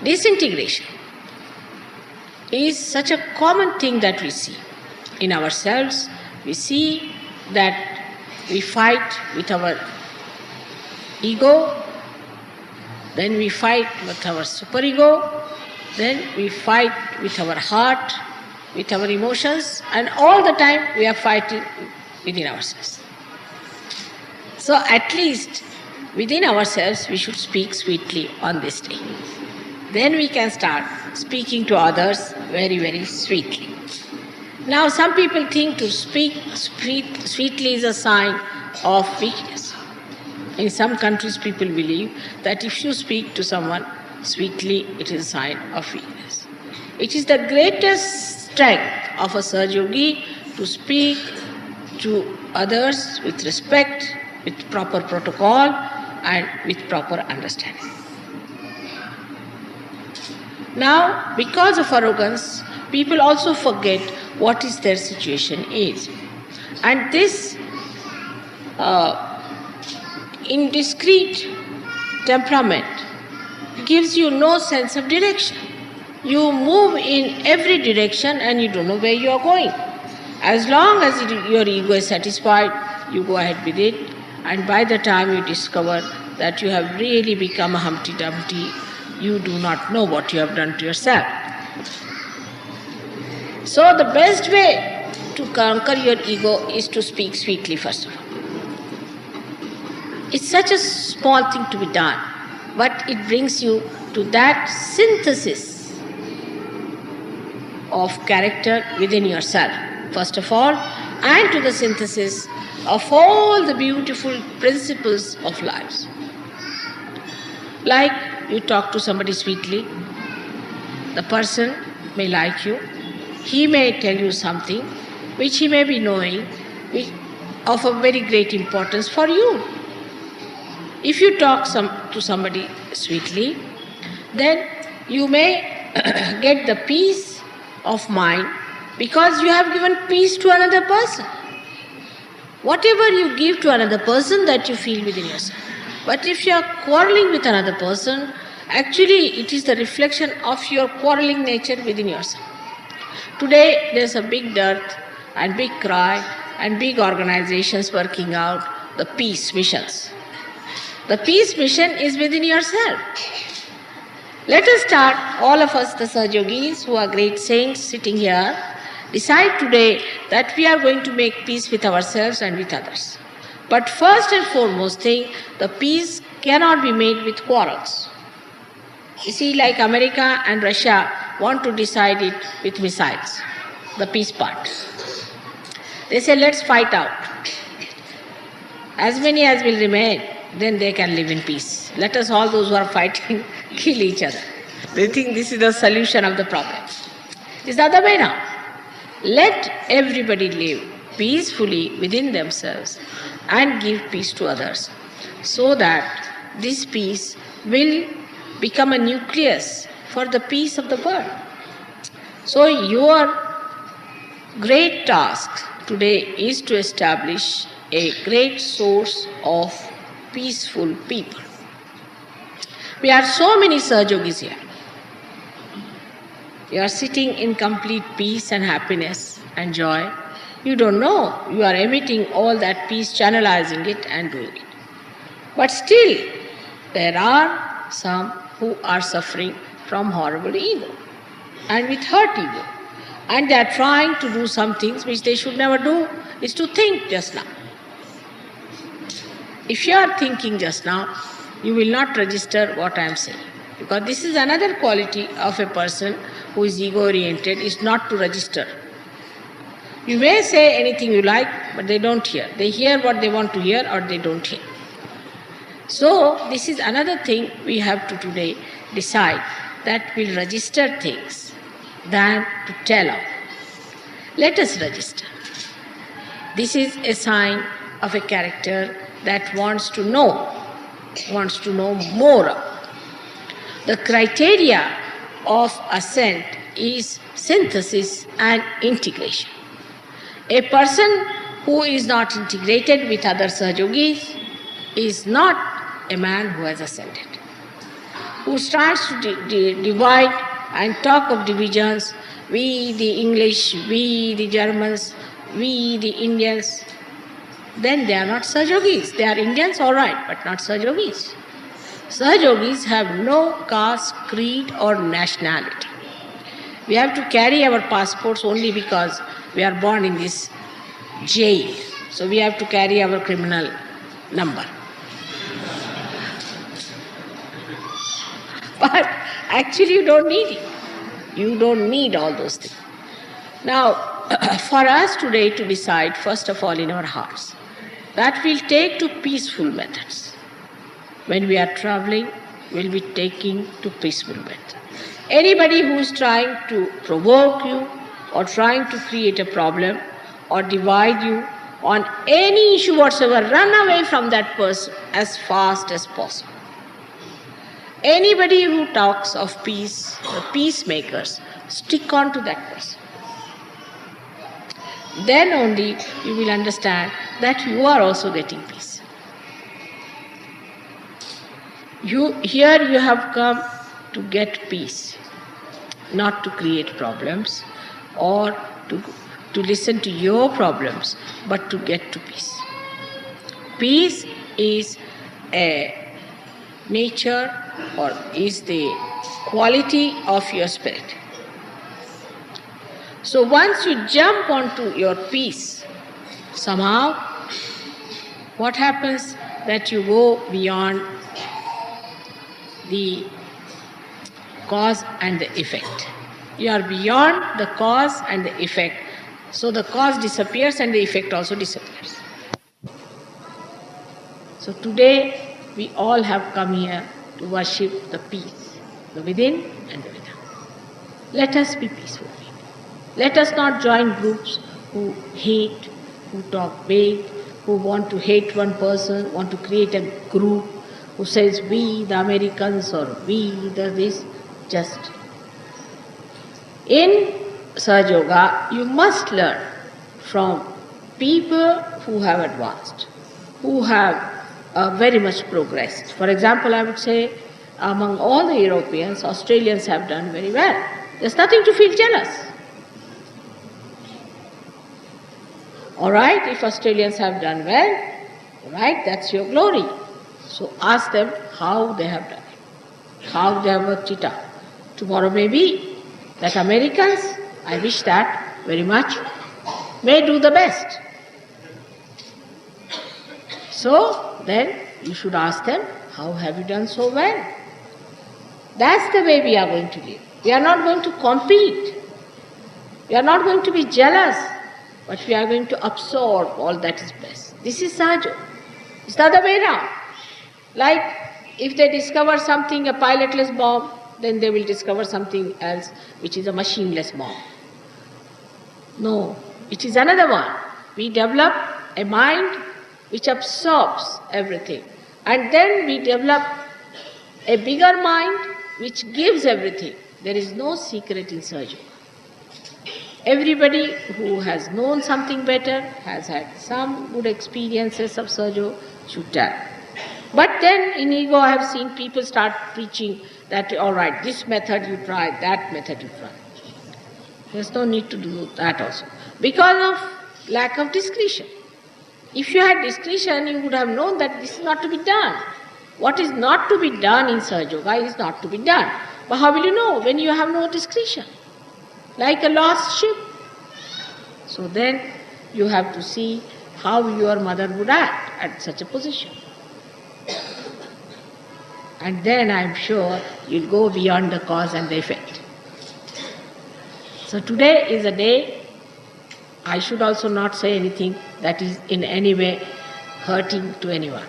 Disintegration is such a common thing that we see in ourselves. We see that we fight with our ego, then we fight with our superego, then we fight with our heart, with our emotions, and all the time we are fighting within ourselves. So at least within ourselves we should speak sweetly on this day. Then we can start speaking to others very, very sweetly. Now some people think to speak sweetly is a sign of weakness. In some countries people believe that if you speak to someone sweetly, it is a sign of weakness. It is the greatest strength of a Sahaja Yogi to speak to others with respect, with proper protocol and with proper understanding. Now, because of arrogance, people also forget what is their situation is. And this indiscreet temperament gives you no sense of direction. You move in every direction and you don't know where you are going. As long as your ego is satisfied, you go ahead with it, and by the time you discover that you have really become a Humpty Dumpty, you do not know what you have done to yourself. So the best way to conquer your ego is to speak sweetly first of all. It's such a small thing to be done, but it brings you to that synthesis of character within yourself, first of all, and to the synthesis of all the beautiful principles of life. Like you talk to somebody sweetly, the person may like you, he may tell you something which he may be knowing of a very great importance for you. If you talk to somebody sweetly, then you may get the peace of mind because you have given peace to another person. Whatever you give to another person, that you feel within yourself. But if you are quarreling with another person, actually it is the reflection of your quarreling nature within yourself. Today there is a big dearth and big cry and big organizations working out the peace missions. The peace mission is within yourself. Let us start, all of us, the Sahaja Yogis who are great saints sitting here, decide today that we are going to make peace with ourselves and with others. But first and foremost thing, the peace cannot be made with quarrels. You see, like America and Russia want to decide it with missiles, the peace part. They say, let's fight out. As many as will remain, then they can live in peace. Let us, all those who are fighting, kill each other. They think this is the solution of the problem. It's the other way now. Let everybody live peacefully within themselves and give peace to others, so that this peace will become a nucleus for the peace of the world. So your great task today is to establish a great source of peaceful people. We are so many Sahaja Yogis here. You are sitting in complete peace and happiness and joy. You don't know. You are emitting all that peace, channelizing it and doing it. But still, there are some who are suffering from horrible ego and with hurt ego. And they are trying to do some things which they should never do, is to think just now. If you are thinking just now, you will not register what I am saying. Because this is another quality of a person who is ego-oriented, is not to register. You may say anything you like, but they don't hear. They hear what they want to hear or they don't hear. So this is another thing we have to today decide, that we'll register things than to tell out. Let us register. This is a sign of a character that wants to know more. The criteria of ascent is synthesis and integration. A person who is not integrated with other Sahaja Yogis is not a man who has ascended. who starts to divide and talk of divisions, we the English, we the Germans, we the Indians, then they are not Sahaja Yogis. They are Indians, all right, but not Sahaja Yogis. Sahaja Yogis have no caste, creed or nationality. We have to carry our passports only because we are born in this jail. So we have to carry our criminal number. But actually you don't need it. You don't need all those things. Now, for us today to decide, first of all, in our hearts, that we'll take to peaceful methods. When we are traveling, we'll be taking to peaceful methods. Anybody who is trying to provoke you or trying to create a problem or divide you on any issue whatsoever, run away from that person as fast as possible. Anybody who talks of peace, the peacemakers, stick on to that person. Then only you will understand that you are also getting peace. Here you have come to get peace, not to create problems or to listen to your problems, but to get to peace. Peace is a nature or is the quality of your spirit. So once you jump onto your peace, somehow what happens that you go beyond the cause and the effect. You are beyond the cause and the effect. So the cause disappears and the effect also disappears. So today we all have come here to worship the peace, the within and the without. Let us be peaceful people. Let us not join groups who hate, who talk big, who want to hate one person, want to create a group who says we the Americans or we the this. Just in Sahaja Yoga, you must learn from people who have advanced, who have very much progressed. For example, I would say among all the Europeans, Australians have done very well. There's nothing to feel jealous. All right, if Australians have done well, all right, that's your glory. So ask them how they have done it, how they have worked it out. Tomorrow may be that Americans, I wish that very much, may do the best. So then you should ask them, how have you done so well? That's the way we are going to live. We are not going to compete. We are not going to be jealous, but we are going to absorb all that is best. This is Sahaja. It's the other way around. Like if they discover something, a pilotless bomb, then they will discover something else which is a machineless bomb. No, it is another one. We develop a mind which absorbs everything. And then we develop a bigger mind which gives everything. There is no secret in Sahaja. Everybody who has known something better, has had some good experiences of Sahaja, should tell. But then in ego I have seen people start preaching that, all right, this method you try, that method you try. There's no need to do that also. Because of lack of discretion. If you had discretion, you would have known that this is not to be done. What is not to be done in Sahaja Yoga is not to be done. But how will you know when you have no discretion? Like a lost ship. So then you have to see how your mother would act at such a position. And then I am sure you'll go beyond the cause and the effect. So today is a day, I should also not say anything that is in any way hurting to anyone.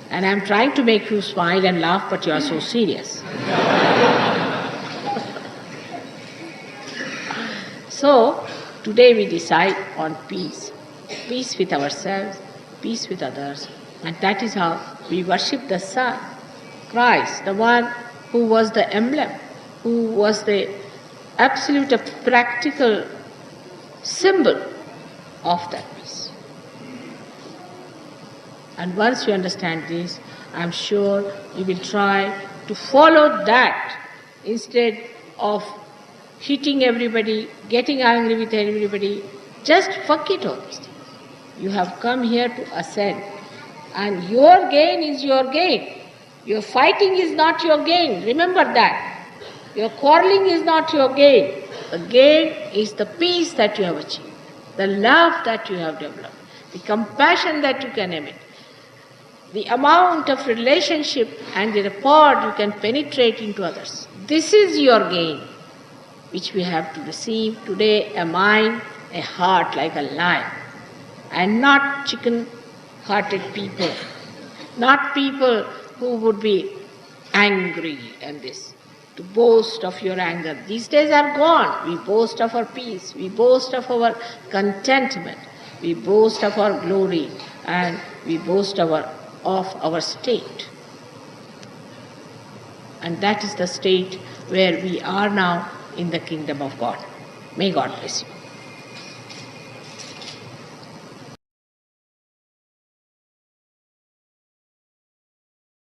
And I am trying to make you smile and laugh, but you are so serious. So today we decide on peace. Peace with ourselves, peace with others. And that is how we worship the Son, Christ, the one who was the emblem, who was the absolute practical symbol of that peace. And once you understand this, I'm sure you will try to follow that instead of hitting everybody, getting angry with everybody. Just forget all these things. You have come here to ascend, and your gain is your gain. Your fighting is not your gain. Remember that. Your quarreling is not your gain. The gain is the peace that you have achieved, the love that you have developed, the compassion that you can emit, the amount of relationship and the rapport you can penetrate into others. This is your gain, which we have to receive today, a mind, a heart like a lion, and not chicken-hearted people, not people who would be angry and this, to boast of your anger. These days are gone. We boast of our peace, we boast of our contentment, we boast of our glory, and we boast of our state. And that is the state where we are now in the kingdom of God. May God bless you.